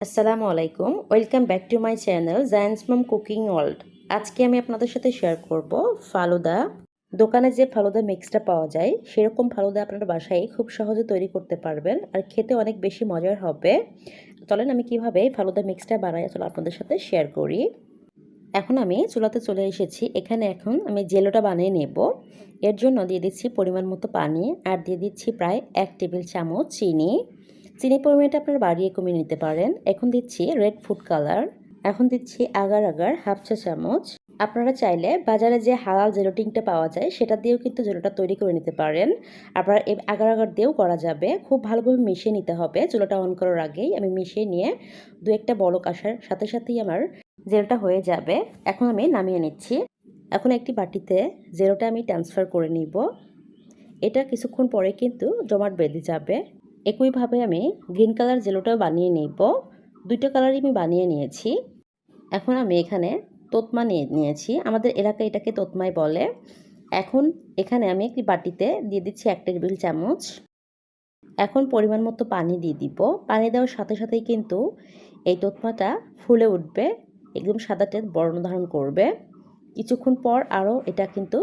আসসালামু আলাইকুম, welcome back to my channel জায়ান্স মম কুকিং ওয়ার্ল্ড। আজকে আমি আপনাদের সাথে শেয়ার করব ফালুদা। দোকানে যে ফালুদা মিক্সটা পাওয়া যায় সেরকম ফালুদা আপনারা বাসায় খুব সহজে তৈরি করতে পারবেন আর খেতে অনেক বেশি মজার হবে। চলেন আমি কিভাবে ফালুদা মিক্সটা বানাই আসলে আপনাদের সাথে শেয়ার করি। এখন আমি চুলাতে চলে এসেছি। এখন আমি জেলোটা বানিয়ে নেব। এর জন্য দিয়ে দিচ্ছি পরিমাণ মতো পানি আর দিয়ে দিচ্ছি প্রায় 1 টেবিল চামচ চিনি। চিনির পরিমাণটা আপনারা বাড়িয়ে কমিয়ে নিতে পারেন। এখন দিচ্ছি রেড ফুড কালার। এখন দিচ্ছি আগার আগার হাফ চা চামচ। আপনারা চাইলে বাজারে যে হালাল জেলোটিনটা পাওয়া যায় সেটা দিয়েও কিন্তু জেলোটা তৈরি করে নিতে পারেন। আবার আগার আগার দিয়েও করা যাবে। খুব ভালোভাবে মিশিয়ে নিতে হবে। চুলাটা অন করার আগেই আমি মিশিয়ে নিয়ে দু একটা বলক আসার সাথে সাথেই আমার জেলটা হয়ে যাবে। এখন আমি নামিয়ে নিচ্ছি। এখন একটি বাটিতে জেলোটা আমি ট্রান্সফার করে নিব। এটা কিছুক্ষণ পরে কিন্তু জমাট বেঁধে যাবে। একইভাবে আমি গ্রিন কালার জেলোটাও বানিয়ে নিব। দুইটা কালারই আমি বানিয়ে নিয়েছি। এখন আমি এখানে তোতমা নিয়েছি। আমাদের এলাকায় এটাকে তোতমাই বলে। এখন এখানে আমি একটি বাটিতে দিয়ে দিচ্ছি 1 টেবিল চামচ। এখন পরিমাণ মতো পানি দিয়ে দিব। পানি দেওয়ার সাথে সাথেই কিন্তু এই তোতমাটা ফুলে উঠবে, একদম সাদাটে বর্ণ ধারণ করবে। কিছুক্ষণ পর আরও এটা কিন্তু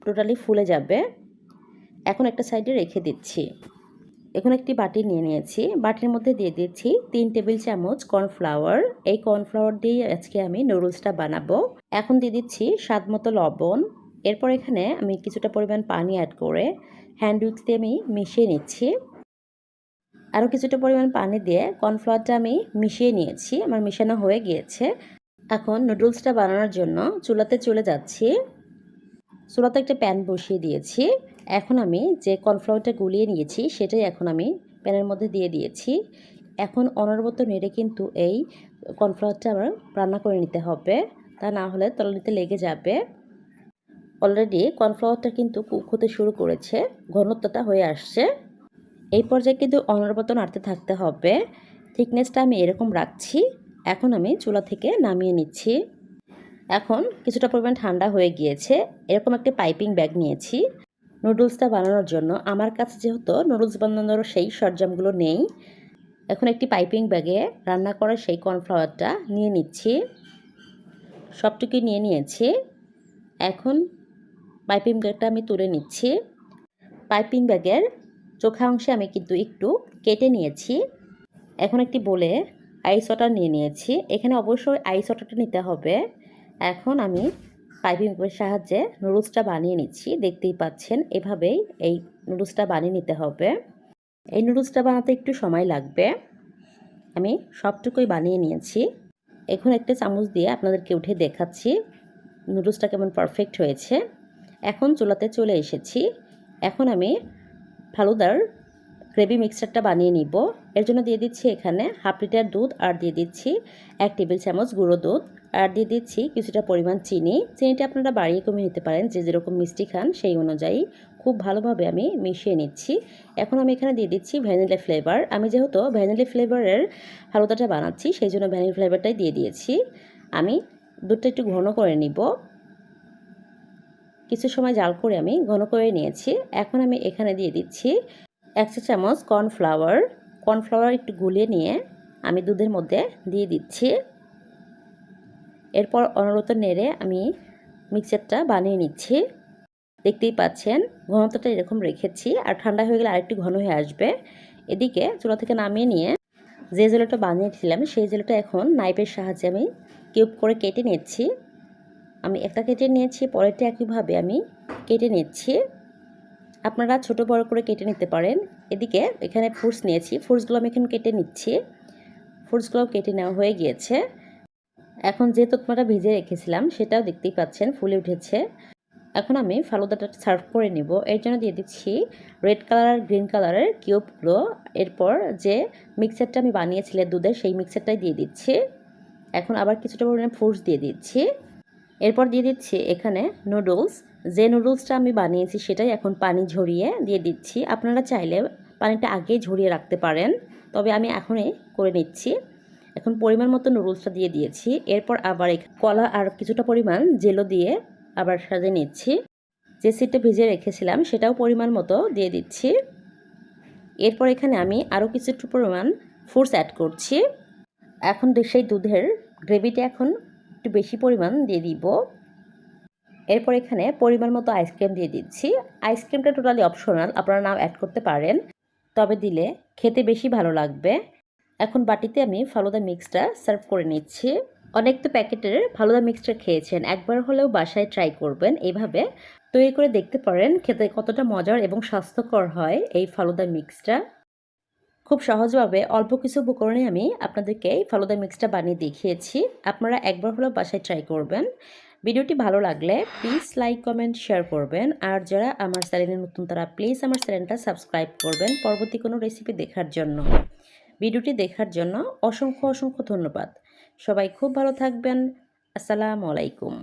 টোটালি ফুলে যাবে। এখন একটা সাইডে রেখে দিচ্ছি। এখন একটি বাটি নিয়ে নিয়েছি। বাটির মধ্যে দিয়ে দিচ্ছি 3 টেবিল চামচ কর্নফ্লাওয়ার। এই কর্নফ্লাওয়ার দিয়ে আজকে আমি নুডলসটা বানাবো। এখন দিয়ে দিচ্ছি স্বাদ মতো লবণ। এরপর এখানে আমি কিছুটা পরিমাণ পানি অ্যাড করে হ্যান্ড উইক্স দিয়ে আমি মিশিয়ে নিচ্ছি। আরও কিছুটা পরিমাণ পানি দিয়ে কর্নফ্লাওয়ারটা আমি মিশিয়ে নিয়েছি। আমার মেশানো হয়ে গিয়েছে। এখন নুডলসটা বানানোর জন্য চুলাতে চলে যাচ্ছি। চুলাতে একটা প্যান বসিয়ে দিয়েছি। এখন আমি যে কর্নফ্লাওয়ারটা গুলিয়ে নিয়েছি সেটাই এখন আমি প্যানের মধ্যে দিয়ে দিয়েছি। এখন অনবরত নেড়ে কিন্তু এই কর্নফ্লাওয়ারটা আমার রান্না করে নিতে হবে, তা না হলে তলানিতে লেগে যাবে। অলরেডি কর্নফ্লাওয়ারটা কিন্তু কুক হতে শুরু করেছে, ঘনত্বটা হয়ে আসছে। এই পর্যায়ে কিন্তু অনবরত নাড়তে থাকতে হবে। থিকনেসটা আমি এরকম রাখছি। এখন আমি চুলা থেকে নামিয়ে নিচ্ছি। এখন কিছুটা পরিমাণ ঠান্ডা হয়ে গিয়েছে। এরকম একটা পাইপিং ব্যাগ নিয়েছি নুডলসটা বানানোর জন্য। আমার কাছে যেহেতু নুডলস বানানোর সেই সরঞ্জামগুলো নেই, এখন একটি পাইপিং ব্যাগে রান্না করা সেই কর্নফ্লাওয়ারটা নিয়ে নিচ্ছি। সবটুকুই নিয়ে নিয়েছি। এখন পাইপিং ব্যাগটা আমি তুলে নিচ্ছি। পাইপিং ব্যাগের চোখা অংশে আমি কিন্তু একটু কেটে নিয়েছি। এখন একটি বোলে আইস ওয়াটার নিয়ে নিয়েছি। এখানে অবশ্যই আইস ওয়াটারটা নিতে হবে। এখন আমি পাইপিং ব্যাগের সাহায্যে নুডলসটা বানিয়ে নিচ্ছি। দেখতেই পাচ্ছেন এভাবেই এই নুডলসটা বানিয়ে নিতে হবে। এই নুডলসটা বানাতে একটু সময় লাগবে। আমি সবটুকুই বানিয়ে নিয়েছি। এখন একটা চামচ দিয়ে আপনাদেরকে উঠে দেখাচ্ছি নুডলসটা কেমন পারফেক্ট হয়েছে। এখন চুলাতে চলে এসেছি। এখন আমি ফালুদার গ্রেভি মিক্সচারটা বানিয়ে নিব। এর জন্য দিয়ে দিচ্ছি এখানে হাফ লিটার দুধ আর দিয়ে দিচ্ছি 1 টেবিল চামচ গুঁড়ো দুধ আর দিয়ে দিচ্ছি কিছুটা পরিমাণ চিনি। চিনিটা আপনারা বাড়িয়ে কমিয়ে নিতে পারেন, যে যেরকম মিষ্টি খান সেই অনুযায়ী। খুব ভালোভাবে আমি মিশিয়ে নিচ্ছি। এখন আমি এখানে দিয়ে দিচ্ছি ভ্যানিলা ফ্লেভার। আমি যেহেতু ভ্যানিলা ফ্লেভারের ফালুদাটা বানাচ্ছি সেই জন্য ভ্যানিলা ফ্লেভারটাই দিয়ে দিয়েছি। আমি দুধটা একটু ঘন করে নিব। কিছু সময় জাল করে আমি ঘন করে নিয়েছি। এখন আমি এখানে দিয়ে দিচ্ছি 1 চা চামচ কর্নফ্লাওয়ার। কর্নফ্লাওয়ার একটু গুলিয়ে নিয়ে আমি দুধের মধ্যে দিয়ে দিচ্ছি। এরপর অনবরত নেড়ে আমি মিক্সচারটা বানিয়ে নিচ্ছি। দেখতেই পাচ্ছেন ঘনত্বটা এরকম রেখেছি, আর ঠান্ডা হয়ে গেলে আরেকটু ঘন হয়ে আসবে। এদিকে চুলা থেকে নামিয়ে নিয়ে যে জেলোটা বানিয়েছিলাম সেই জেলোটা এখন নাইফের সাহায্যে আমি কিউব করে কেটে নিচ্ছি। আমি একটা কেটে নিয়েছি, পরেরটা একইভাবে আমি কেটে নিচ্ছি। আপনারা ছোট বড় করে কেটে নিতে পারেন। এদিকে এখানে ফ্রুটস নিয়েছি, ফ্রুটসগুলো আমি এখন কেটে নিচ্ছি। ফ্রুটসগুলো কেটে নেওয়া হয়ে গিয়েছে। এখন যে তোতমাটা ভিজে রেখেছিলাম সেটাও দেখতেই পাচ্ছেন ফুলে উঠেছে। এখন আমি ফালুদাটা সার্ভ করে নেব। এর জন্য দিয়ে দিচ্ছি রেড কালার আর গ্রিন কালারের কিউবগুলো। এরপর যে মিক্সচারটা আমি বানিয়েছিলাম দুধের, সেই মিক্সচারটাই দিয়ে দিচ্ছি। এখন আবার কিছুটা পরিমাণে ফ্রুটস দিয়ে দিচ্ছি। এরপর দিয়ে দিচ্ছি এখানে নুডলস। যে নুডলসটা আমি বানিয়েছি সেটাই এখন পানি ঝরিয়ে দিয়ে দিচ্ছি। আপনারা চাইলে পানিটা আগেই ঝরিয়ে রাখতে পারেন, তবে আমি এখনই করে নিচ্ছি। এখন পরিমাণ মতো নুডলসটা দিয়ে দিয়েছি। এরপর আবার কলা আর কিছুটা পরিমাণ জেলো দিয়ে আবার সাজিয়ে নিচ্ছি। যে সিটটা ভিজিয়ে রেখেছিলাম সেটাও পরিমাণ মতো দিয়ে দিচ্ছি। এরপর এখানে আমি আরও কিছু পরিমাণ ফ্রুটস অ্যাড করছি। এখন সেই দুধের গ্রেভিটা এখন একটু বেশি পরিমাণ দিয়ে দিব। এরপর এখানে পরিমাণ মতো আইসক্রিম দিয়ে দিচ্ছি। আইসক্রিমটা টোটালি অপশনাল, আপনারা নাও অ্যাড করতে পারেন, তবে দিলে খেতে বেশি ভালো লাগবে। এখন বাটিতে আমি ফালুদা মিক্সটা সার্ভ করে নিচ্ছি। অনেক তো প্যাকেটের ফালুদা মিক্সটা খেয়েছেন, একবার হলেও বাসায় ট্রাই করবেন, এইভাবে তৈরি করে দেখতে পারেন খেতে কতটা মজার এবং স্বাস্থ্যকর হয় এই ফালুদা মিক্সটা। খুব সহজভাবে অল্প কিছু উপকরণে আমি আপনাদেরকে এই ফালুদা মিক্সটা বানিয়ে দেখিয়েছি। আপনারা একবার হলেও বাসায় ট্রাই করবেন। ভিডিওটি ভালো লাগলে প্লিজ লাইক, কমেন্ট, শেয়ার করবেন। আর যারা আমার চ্যানেলে নতুন তারা প্লিজ আমার চ্যানেলটা সাবস্ক্রাইব করবেন পরবর্তী কোনো রেসিপি দেখার জন্য। ভিডিওটি দেখার জন্য অসংখ্য ধন্যবাদ। সবাই খুব ভালো থাকবেন। আসসালামু আলাইকুম।